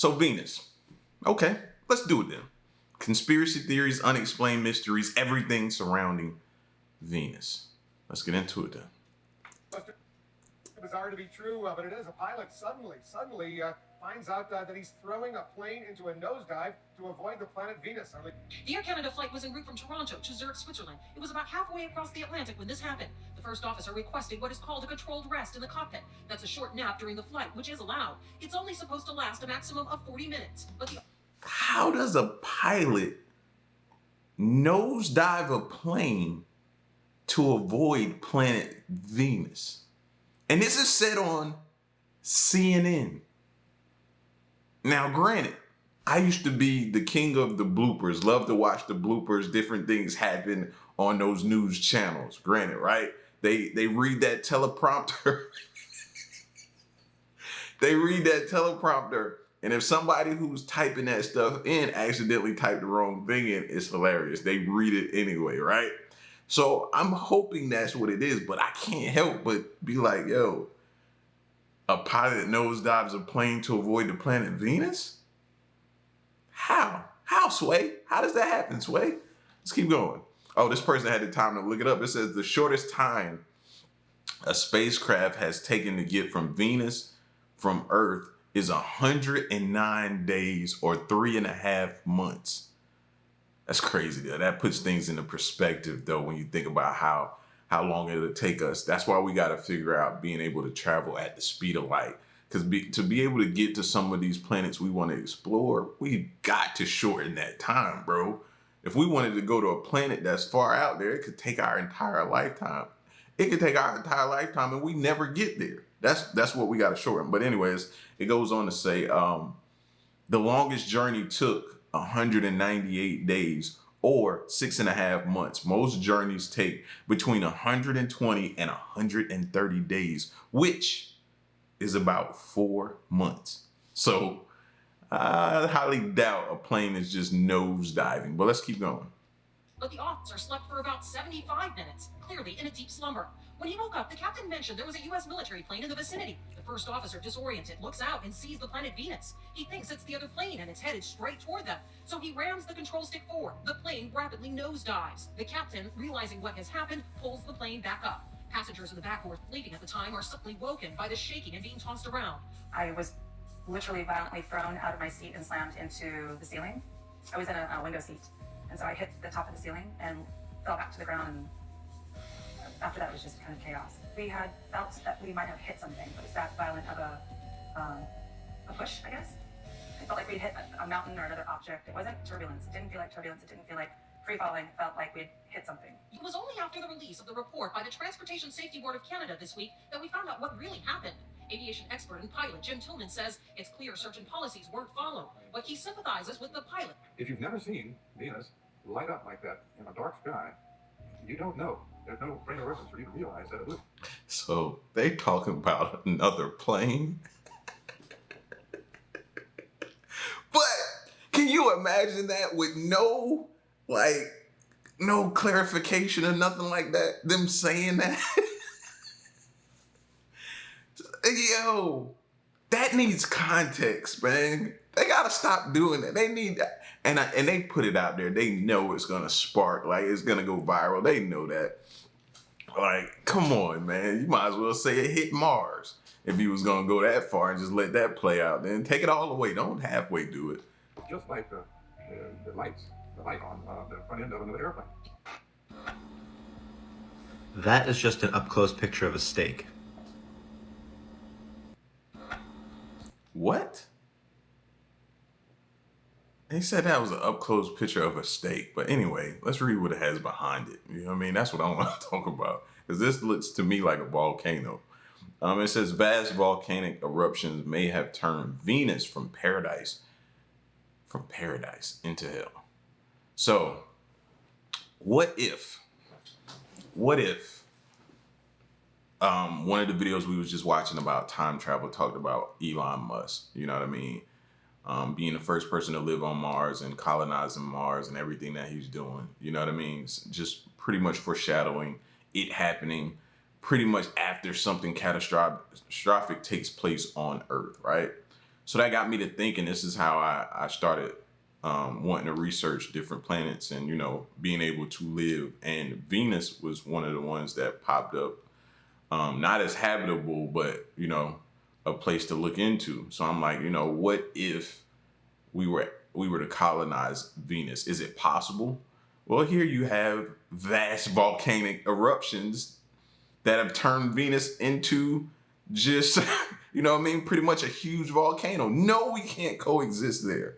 So Venus. Okay, let's do it then. Conspiracy theories, unexplained mysteries, everything surrounding Venus. Let's get into it then. Bizarre to be true, but it is. A pilot suddenly finds out that he's throwing a plane into a nosedive to avoid the planet Venus. The Air Canada flight was en route from Toronto to Zurich, Switzerland. It was about halfway across the Atlantic when this happened. The first officer requested what is called a controlled rest in the cockpit. That's a short nap during the flight, which is allowed. It's only supposed to last a maximum of 40 minutes. But how does a pilot nosedive a plane to avoid planet Venus? And this is said on CNN. Now, granted, I used to be the king of the bloopers, love to watch the bloopers, different things happen on those news channels. Granted, right? They read that teleprompter. They read that teleprompter. And if somebody who's typing that stuff in accidentally typed the wrong thing in, it's hilarious. They read it anyway, right? So I'm hoping that's what it is, but I can't help but be like, yo, a pilot nosedives a plane to avoid the planet Venus? How? How, Sway? How does that happen, Sway? Let's keep going. Oh, this person had the time to look it up. It says the shortest time a spacecraft has taken to get from Venus from Earth is 109 days or 3.5 months. That's crazy, though. That puts things into perspective, though, when you think about how long it'll take us. That's why we got to figure out being able to travel at the speed of light. Because to be able to get to some of these planets we want to explore, we've got to shorten that time, bro. If we wanted to go to a planet that's far out there, it could take our entire lifetime. It could take our entire lifetime and we never get there. That's what we got to shorten. But anyways, it goes on to say the longest journey took 198 days or 6.5 months. Most journeys take between 120 and 130 days, which is about 4 months. So I highly doubt a plane is just nosediving, but let's keep going. But the officer slept for about 75 minutes, clearly in a deep slumber. When he woke up, the captain mentioned there was a U.S. military plane in the vicinity. The first officer, disoriented, looks out and sees the planet Venus. He thinks it's the other plane and it's headed straight toward them. So he rams the control stick forward. The plane rapidly nosedives. The captain, realizing what has happened, pulls the plane back up. Passengers in the back who were sleeping at the time are suddenly woken by the shaking and being tossed around. I was literally violently thrown out of my seat and slammed into the ceiling. I was in a window seat, and so I hit the top of the ceiling and fell back to the ground, and after that it was just kind of chaos. We had felt that we might have hit something, but it's that violent of a push, I guess. It felt like we'd hit a mountain or another object. It wasn't turbulence. It didn't feel like turbulence. It didn't feel like free falling. It felt like we'd hit something. It was only after the release of the report by the Transportation Safety Board of Canada this week that we found out what really happened. Aviation expert and pilot Jim Tillman says it's clear certain policies weren't followed, but he sympathizes with the pilot. If you've never seen Venus light up like that in a dark sky, you don't know. There's no frame of reference for you to realize that it would. So they talking about another plane? But can you imagine that with no clarification or nothing like that? Them saying that? Yo, that needs context, man. They gotta stop doing that. They need that. And they put it out there. They know it's gonna spark, like it's gonna go viral. They know that. Like, come on, man. You might as well say it hit Mars if you was gonna go that far and just let that play out. Then take it all the way. Don't halfway do it. Just like the light on the front end of another airplane. That is just an up-close picture of a steak. What? He said that was an up-close picture of a steak. But anyway, let's read what it has behind it. You know what I mean? That's what I want to talk about. Because this looks to me like a volcano. It says vast volcanic eruptions may have turned Venus from paradise into hell. So, what if one of the videos we was just watching about time travel talked about Elon Musk, you know what I mean? Being the first person to live on Mars and colonizing Mars and everything that he's doing, you know what I mean? Just pretty much foreshadowing it happening pretty much after something catastrophic takes place on Earth, right? So that got me to thinking. This is how I started wanting to research different planets and, you know, being able to live. And Venus was one of the ones that popped up, not as habitable, but, you know, a place to look into. So I'm like, you know, what if we were to colonize Venus? Is it possible? Well, here you have vast volcanic eruptions that have turned Venus into just, you know what I mean, pretty much a huge volcano. No, we can't coexist there.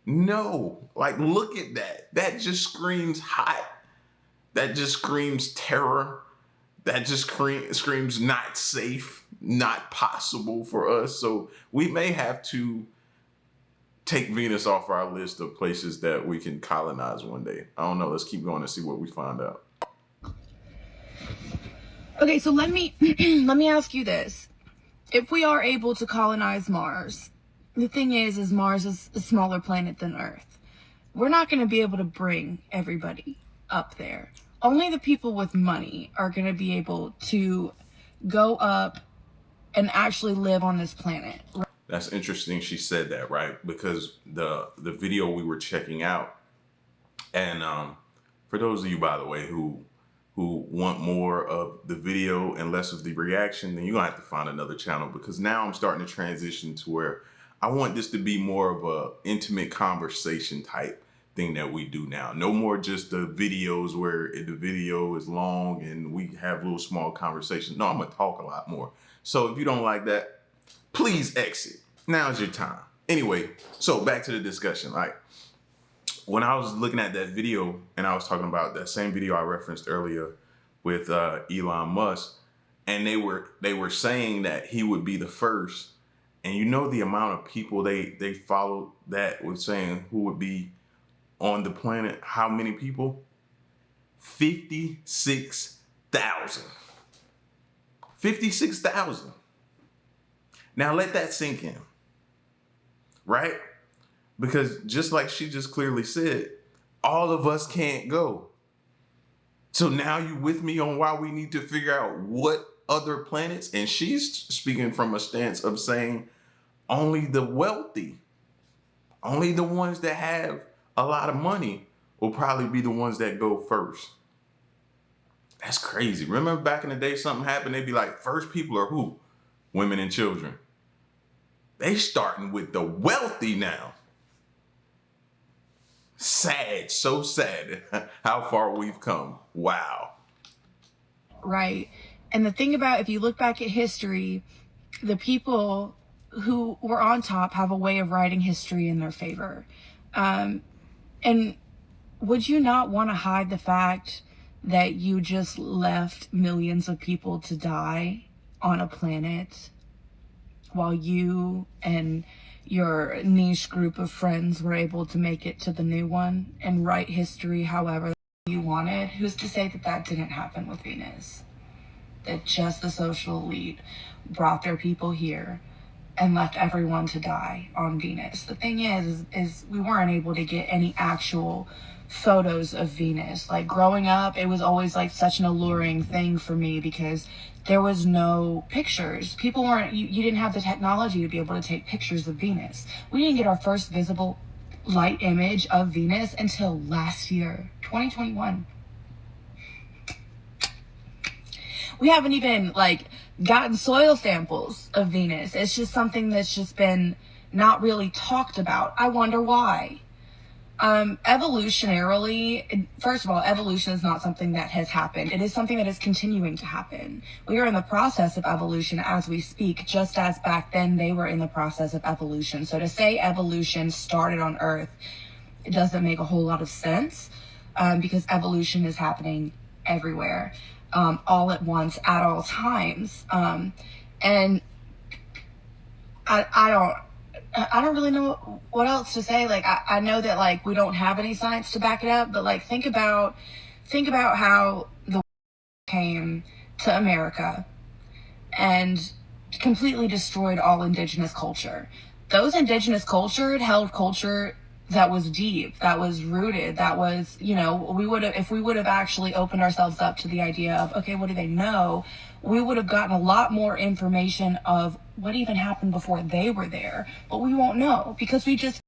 No, like, look at that. That just screams hot. That just screams terror. That just screams not safe, not possible for us. So we may have to take Venus off our list of places that we can colonize one day. I don't know. Let's keep going and see what we find out. Okay, so let me let me ask you this. If we are able to colonize Mars, the thing is Mars is a smaller planet than Earth. We're not going to be able to bring everybody up there. Only the people with money are going to be able to go up and actually live on this planet. That's interesting she said that, right? Because the video we were checking out, and for those of you, by the way, who want more of the video and less of the reaction, then you're gonna have to find another channel, because now I'm starting to transition to where I want this to be more of a intimate conversation type thing that we do now. No more just the videos where the video is long and we have little small conversations. No, I'm gonna talk a lot more. So if you don't like that, please exit. Now's your time. Anyway, so back to the discussion. Like, when I was looking at that video and I was talking about that same video I referenced earlier with Elon Musk, and they were saying that he would be the first, and you know the amount of people they followed that was saying who would be on the planet. How many people? 56,000. 56,000. Now let that sink in, right? Because just like she just clearly said, all of us can't go. So now you with me on why we need to figure out what other planets, and she's speaking from a stance of saying only the wealthy, only the ones that have a lot of money will probably be the ones that go first. That's crazy. Remember back in the day, something happened, they'd be like, first people are who? Women and children. They starting with the wealthy now. Sad, so sad how far we've come. Wow. Right. And the thing about, if you look back at history, the people who were on top have a way of writing history in their favor. And would you not want to hide the fact that you just left millions of people to die on a planet while you and your niche group of friends were able to make it to the new one and write history however you wanted? Who's to say that that didn't happen with Venus? That just the social elite brought their people here and left everyone to die on Venus. The thing is we weren't able to get any actual photos of Venus. Like, growing up, it was always like such an alluring thing for me because there was no pictures. People weren't, you didn't have the technology to be able to take pictures of Venus. We didn't get our first visible light image of Venus until last year, 2021. We haven't even gotten soil samples of Venus. It's just something that's just been not really talked about. I wonder why. Evolutionarily, first of all, evolution is not something that has happened. It is something that is continuing to happen. We are in the process of evolution as we speak, just as back then they were in the process of evolution. So to say evolution started on Earth, it doesn't make a whole lot of sense, because evolution is happening everywhere, all at once, at all times. And I don't really know what else to say. I know that we don't have any science to back it up, but think about how the came to America and completely destroyed all indigenous culture. Those indigenous culture held culture that was deep, that was rooted, that was, you know, if we would have actually opened ourselves up to the idea of, okay, what do they know? We would have gotten a lot more information of what even happened before they were there, but we won't know because we just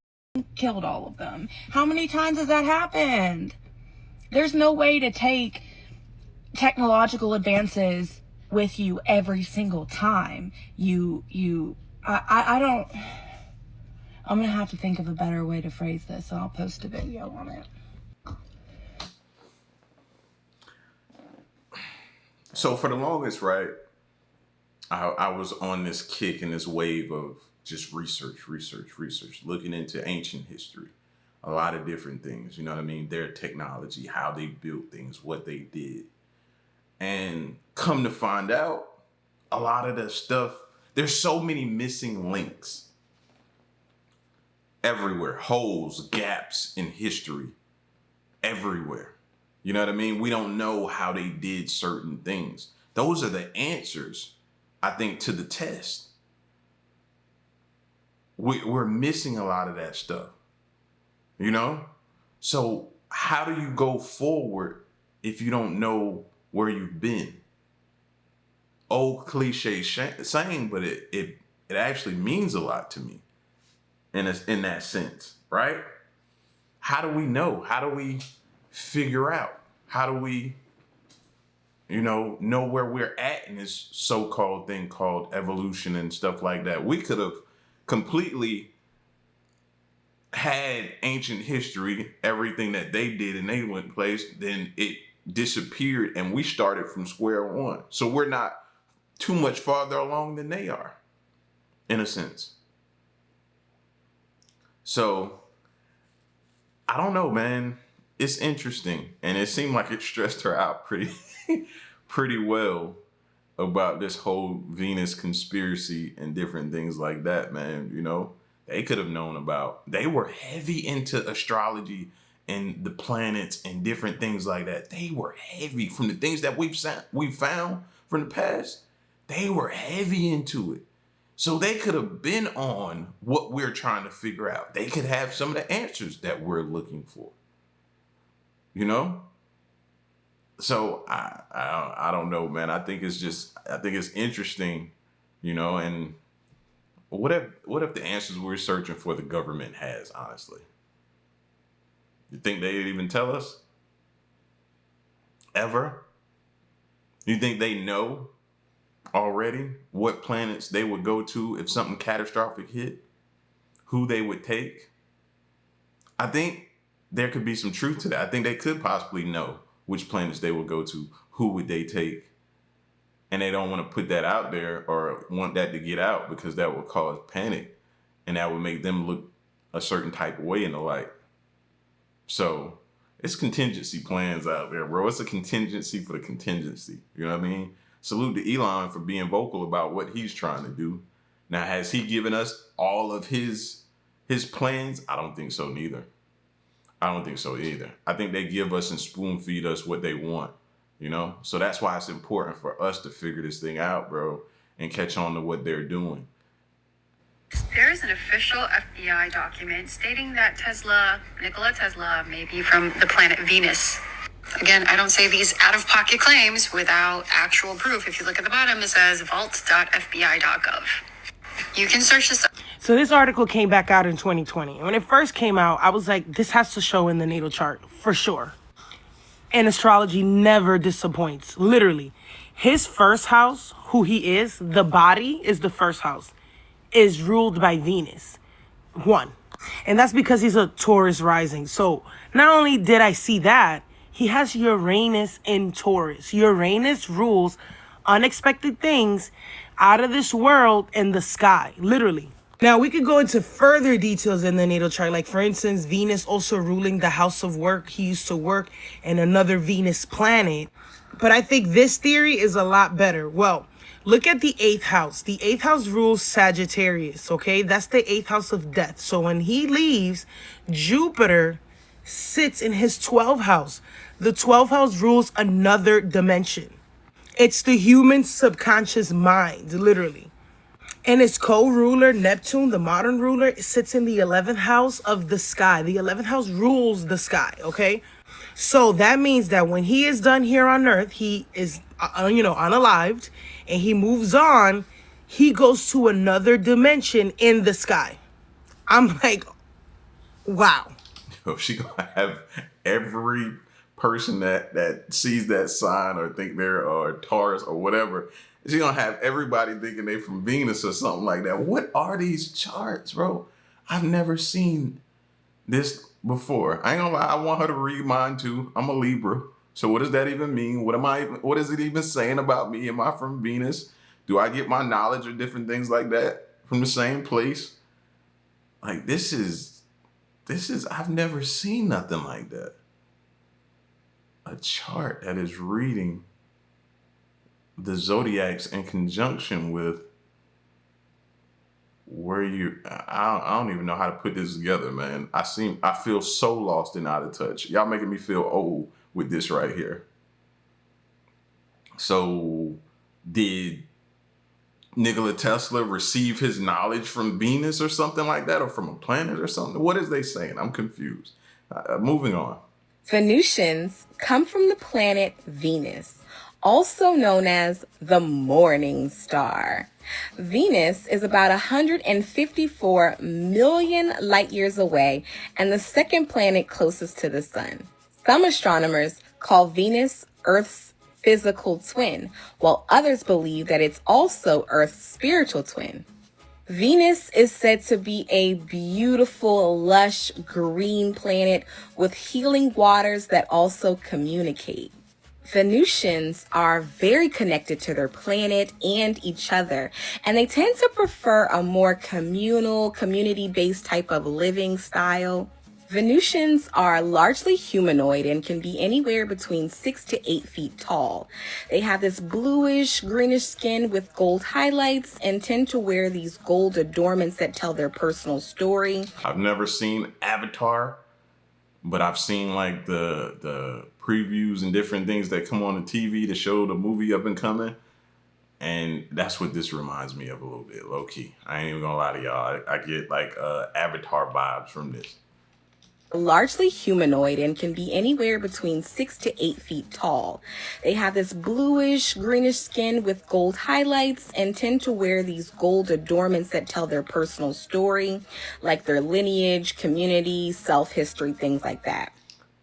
killed all of them. How many times has that happened? There's no way to take technological advances with you every single time. I don't, I'm gonna have to think of a better way to phrase this, and I'll post a video on it. So for the longest, right, I was on this kick and this wave of just research, looking into ancient history, a lot of different things, you know what I mean? Their technology, how they built things, what they did. And come to find out, a lot of the stuff, there's so many missing links everywhere, holes, gaps in history, everywhere. You know what I mean? We don't know how they did certain things. Those are the answers, I think, to the test. We're missing a lot of that stuff, you know? So how do you go forward if you don't know where you've been? Old cliche saying, but it actually means a lot to me in that sense, right? How do we know? How do we figure out? How do we, know where we're at in this so-called thing called evolution and stuff like that? We could have completely had ancient history, everything that they did and they went place, then it disappeared and we started from square one. So we're not too much farther along than they are, in a sense. So I don't know, man. It's interesting. And it seemed like it stressed her out pretty well about this whole Venus conspiracy and different things like that, man. They could have known about. They were heavy into astrology and the planets and different things like that. They were heavy from the things that we've found from the past. They were heavy into it. So they could have been on what we're trying to figure out. They could have some of the answers that we're looking for. So I don't know, man. I think it's interesting, and what if the answers we're searching for the government has, honestly? You think they'd even tell us? Ever? You think they know already what planets they would go to if something catastrophic hit? Who they would take? I think there could be some truth to that. I think they could possibly know which planets they would go to, who would they take. And they don't want to put that out there or want that to get out because that would cause panic and that would make them look a certain type of way in the light. So it's contingency plans out there, bro. It's a contingency for the contingency. You know what I mean? Salute to Elon for being vocal about what he's trying to do. Now, has he given us all of his plans? I don't think so neither. I don't think so either. I think they give us and spoon feed us what they want, So that's why it's important for us to figure this thing out, bro, and catch on to what they're doing. There is an official FBI document stating that Nikola Tesla, may be from the planet Venus. Again, I don't say these out-of-pocket claims without actual proof. If you look at the bottom, it says vault.fbi.gov. You can search this up. So this article came back out in 2020. When it first came out, I was like, this has to show in the natal chart, for sure. And astrology never disappoints, literally. His first house, who he is, the body is the first house, is ruled by Venus. 1. And that's because he's a Taurus rising. So not only did I see that, he has Uranus in Taurus. Uranus rules unexpected things out of this world in the sky, literally. Now, we could go into further details in the natal chart. Like, for instance, Venus also ruling the house of work. He used to work in another Venus planet. But I think this theory is a lot better. Well, look at the 8th house. The 8th house rules Sagittarius, okay? That's the 8th house of death. So when he leaves, Jupiter sits in his 12th house. The 12th house rules another dimension. It's the human subconscious mind, literally. And its co-ruler, Neptune, the modern ruler, sits in the 11th house of the sky. The 11th house rules the sky, okay? So that means that when he is done here on Earth, he is, unalived, and he moves on, he goes to another dimension in the sky. I'm like, wow. She gonna have every person that sees that sign or think they're Taurus or whatever. She gonna have everybody thinking they from Venus or something like that. What are these charts, bro? I've never seen this before. I ain't gonna lie, I want her to read mine too. I'm a Libra. So what does that even mean? What is it even saying about me? Am I from Venus? Do I get my knowledge or different things like that from the same place? Like this is I've never seen nothing like that. A chart that is reading the zodiacs in conjunction with where I don't even know how to put this together, man. I feel so lost and out of touch. Y'all making me feel old with this right here. So did Nikola Tesla receive his knowledge from Venus or something like that, or from a planet or something? What is they saying? I'm confused. Moving on. Venusians come from the planet Venus, also known as the morning star. Venus is about 154 million light years away and the second planet closest to the sun. Some astronomers call Venus Earth's physical twin, while others believe that it's also Earth's spiritual twin. Venus is said to be a beautiful, lush, green planet with healing waters that also communicate. Venusians are very connected to their planet and each other, and they tend to prefer a more communal, community-based type of living style. Venusians are largely humanoid and can be anywhere between 6 to 8 feet tall. They have this bluish, greenish skin with gold highlights and tend to wear these gold adornments that tell their personal story. I've never seen Avatar, but I've seen like the previews and different things that come on the TV to show the movie up and coming. And that's what this reminds me of a little bit, low key. I ain't even gonna lie to y'all. I get like Avatar vibes from this. Largely humanoid and can be anywhere between 6 to 8 feet tall. They have this bluish, greenish skin with gold highlights and tend to wear these gold adornments that tell their personal story, like their lineage, community, self-history, things like that.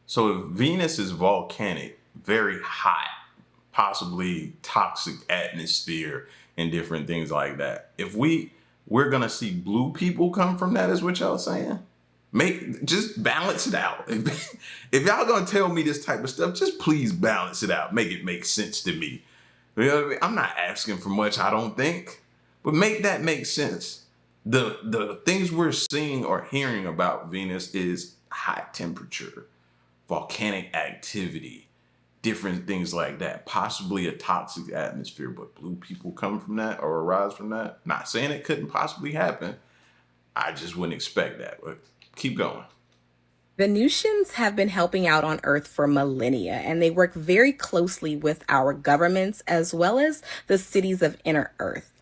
So if Venus is volcanic, very hot, possibly toxic atmosphere and different things like that, if we're gonna see blue people come from that, is what y'all saying? Just balance it out. If y'all gonna tell me this type of stuff, just please balance it out. Make it make sense to me. You know what I mean? I'm not asking for much, I don't think, but make that make sense. The things we're seeing or hearing about Venus is high temperature, volcanic activity, different things like that. Possibly a toxic atmosphere, but blue people come from that or arise from that. Not saying it couldn't possibly happen. I just wouldn't expect that, but keep going. Venusians have been helping out on Earth for millennia, and they work very closely with our governments as well as the cities of inner Earth.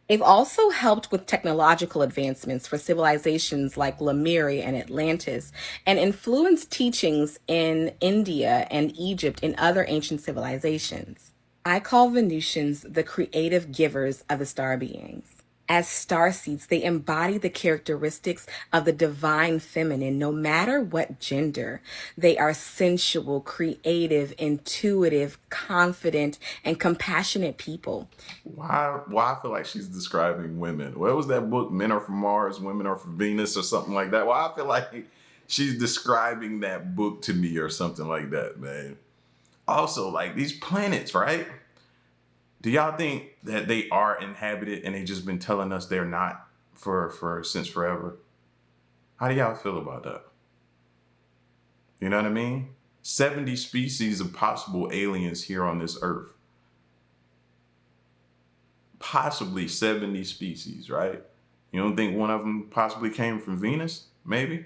They've also helped with technological advancements for civilizations like Lemuria and Atlantis, and influenced teachings in India and Egypt and other ancient civilizations. I call Venusians the creative givers of the star beings. As starseeds, they embody the characteristics of the divine feminine, no matter what gender. They are sensual, creative, intuitive, confident, and compassionate people. Why I feel like she's describing women? What was that book, Men Are From Mars, Women Are From Venus, or something like that? Why I feel like she's describing that book to me or something like that, man. Also, like these planets, right? Do y'all think that they are inhabited and they just been telling us they're not for since forever? How do y'all feel about that? You know what I mean? 70 species of possible aliens here on this earth. Possibly 70 species, right? You don't think one of them possibly came from Venus? Maybe?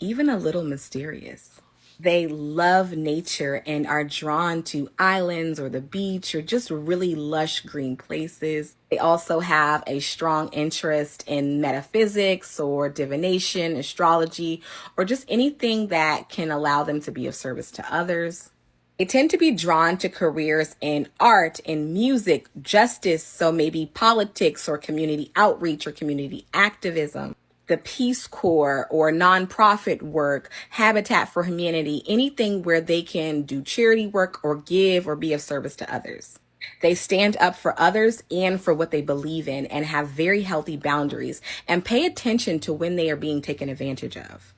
Even a little mysterious. They love nature and are drawn to islands or the beach or just really lush green places. They also have a strong interest in metaphysics or divination, astrology, or just anything that can allow them to be of service to others. They tend to be drawn to careers in art, in music, justice, so maybe politics or community outreach or community activism, the Peace Corps or nonprofit work, Habitat for Humanity, anything where they can do charity work or give or be of service to others. They stand up for others and for what they believe in and have very healthy boundaries and pay attention to when they are being taken advantage of.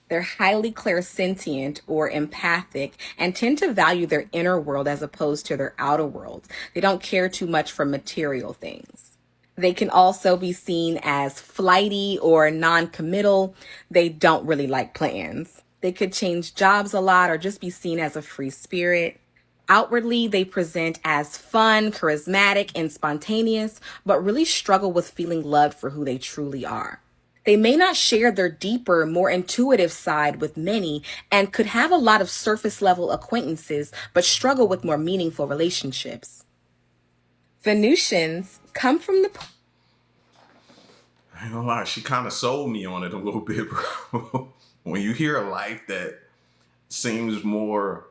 They're highly clairsentient or empathic and tend to value their inner world as opposed to their outer world. They don't care too much for material things. They can also be seen as flighty or non-committal. They don't really like plans. They could change jobs a lot or just be seen as a free spirit. Outwardly, they present as fun, charismatic, and spontaneous, but really struggle with feeling loved for who they truly are. They may not share their deeper, more intuitive side with many and could have a lot of surface level acquaintances, but struggle with more meaningful relationships. Venusians come from the... I ain't gonna lie, she kind of sold me on it a little bit, bro. When you hear a life that seems more,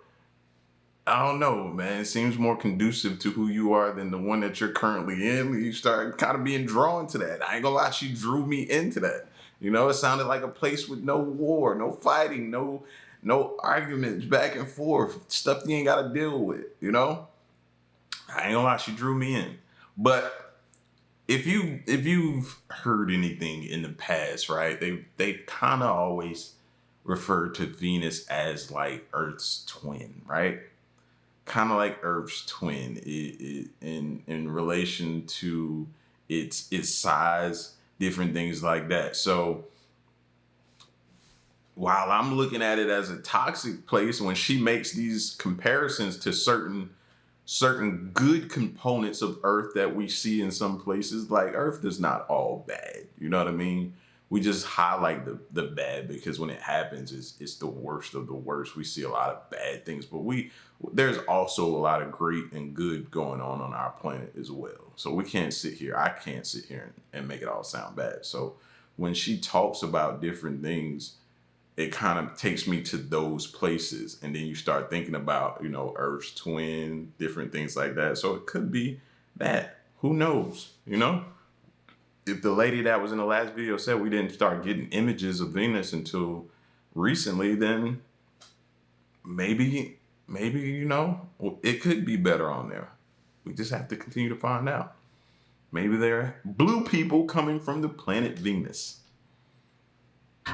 I don't know, man, it seems more conducive to who you are than the one that you're currently in, you start kind of being drawn to that. I ain't gonna lie, she drew me into that. You know, it sounded like a place with no war, no fighting, no arguments back and forth, stuff you ain't gotta deal with, you know? I ain't gonna lie, she drew me in. But if you've heard anything in the past, right, they kind of always refer to Venus as like Earth's twin, right? Kind of like Earth's twin in relation to its size, different things like that. So while I'm looking at it as a toxic place, when she makes these comparisons to certain good components of Earth that we see in some places, like Earth is not all bad. You know what I mean? We just highlight the bad because when it happens, it's the worst of the worst. We see a lot of bad things, but there's also a lot of great and good going on our planet as well. So we can't sit here. I can't sit here and make it all sound bad. So when she talks about different things, it kind of takes me to those places. And then you start thinking about, you know, Earth's twin, different things like that. So it could be that. Who knows, you know? If the lady that was in the last video said we didn't start getting images of Venus until recently, then maybe, you know, it could be better on there. We just have to continue to find out. Maybe they're blue people coming from the planet Venus.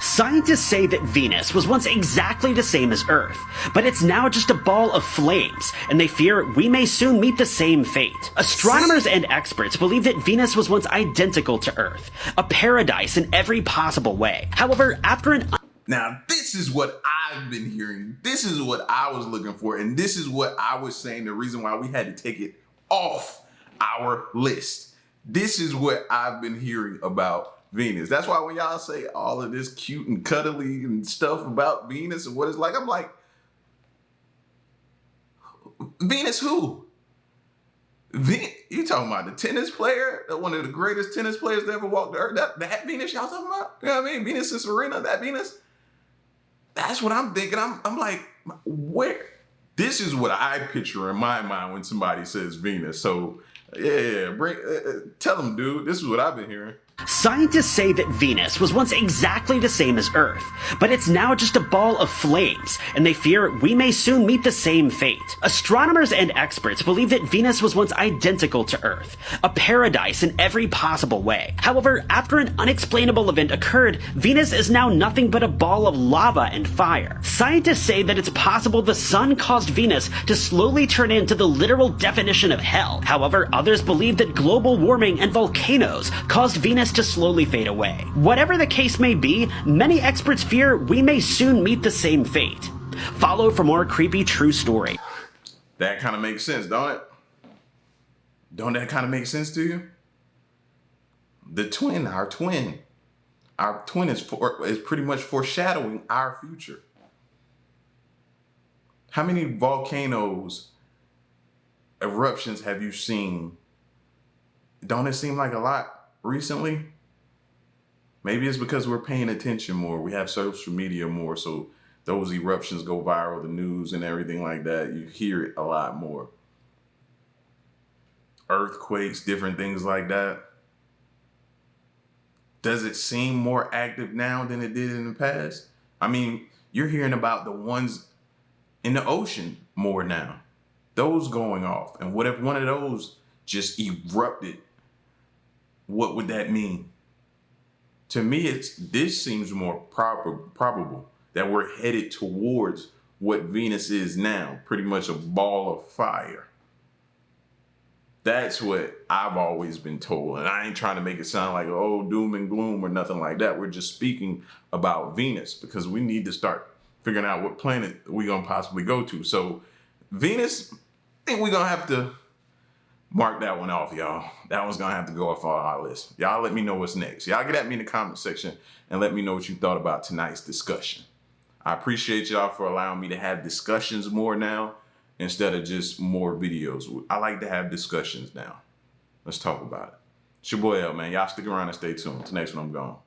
Scientists say that Venus was once exactly the same as Earth, but it's now just a ball of flames, and they fear we may soon meet the same fate. Astronomers and experts believe that Venus was once identical to Earth, a paradise in every possible way. However, after an... Now, this is what I've been hearing. This is what I was looking for, and this is what I was saying the reason why we had to take it off our list. This is what I've been hearing about Venus. That's why when y'all say all of this cute and cuddly and stuff about Venus and what it's like, I'm like, Venus who? You talking about the tennis player, one of the greatest tennis players that ever walked the earth? That Venus y'all talking about? You know what I mean? Venus and Serena, that Venus? That's what I'm thinking. I'm like, where? This is what I picture in my mind when somebody says Venus. So yeah, tell them, dude, this is what I've been hearing. Scientists say that Venus was once exactly the same as Earth, but it's now just a ball of flames, and they fear we may soon meet the same fate. Astronomers and experts believe that Venus was once identical to Earth, a paradise in every possible way. However, after an unexplainable event occurred, Venus is now nothing but a ball of lava and fire. Scientists say that it's possible the sun caused Venus to slowly turn into the literal definition of hell. However, others believe that global warming and volcanoes caused Venus to slowly fade away. Whatever the case may be, many experts fear we may soon meet the same fate. Follow for more creepy true story. That kind of makes sense, don't it? Don't that kind of make sense to you? The twin, our twin is pretty much foreshadowing our future. How many volcanoes, eruptions have you seen? Don't it seem like a lot recently? Maybe it's because we're paying attention more. We have social media more, so those eruptions go viral, the news and everything like that. You hear it a lot more. Earthquakes, different things like that. Does it seem more active now than it did in the past? I mean, you're hearing about the ones in the ocean more now. Those going off. And what if one of those just erupted? What would that mean? To me, this seems more probable that we're headed towards what Venus is now, pretty much a ball of fire. That's what I've always been told. And I ain't trying to make it sound like, oh, doom and gloom or nothing like that. We're just speaking about Venus because we need to start figuring out what planet we're going to possibly go to. So Venus, I think we're going to have to mark that one off, y'all. That one's going to have to go off on our list. Y'all let me know what's next. Y'all get at me in the comment section and let me know what you thought about tonight's discussion. I appreciate y'all for allowing me to have discussions more now instead of just more videos. I like to have discussions now. Let's talk about it. It's your boy L, man. Y'all stick around and stay tuned. Till next one, I'm gone.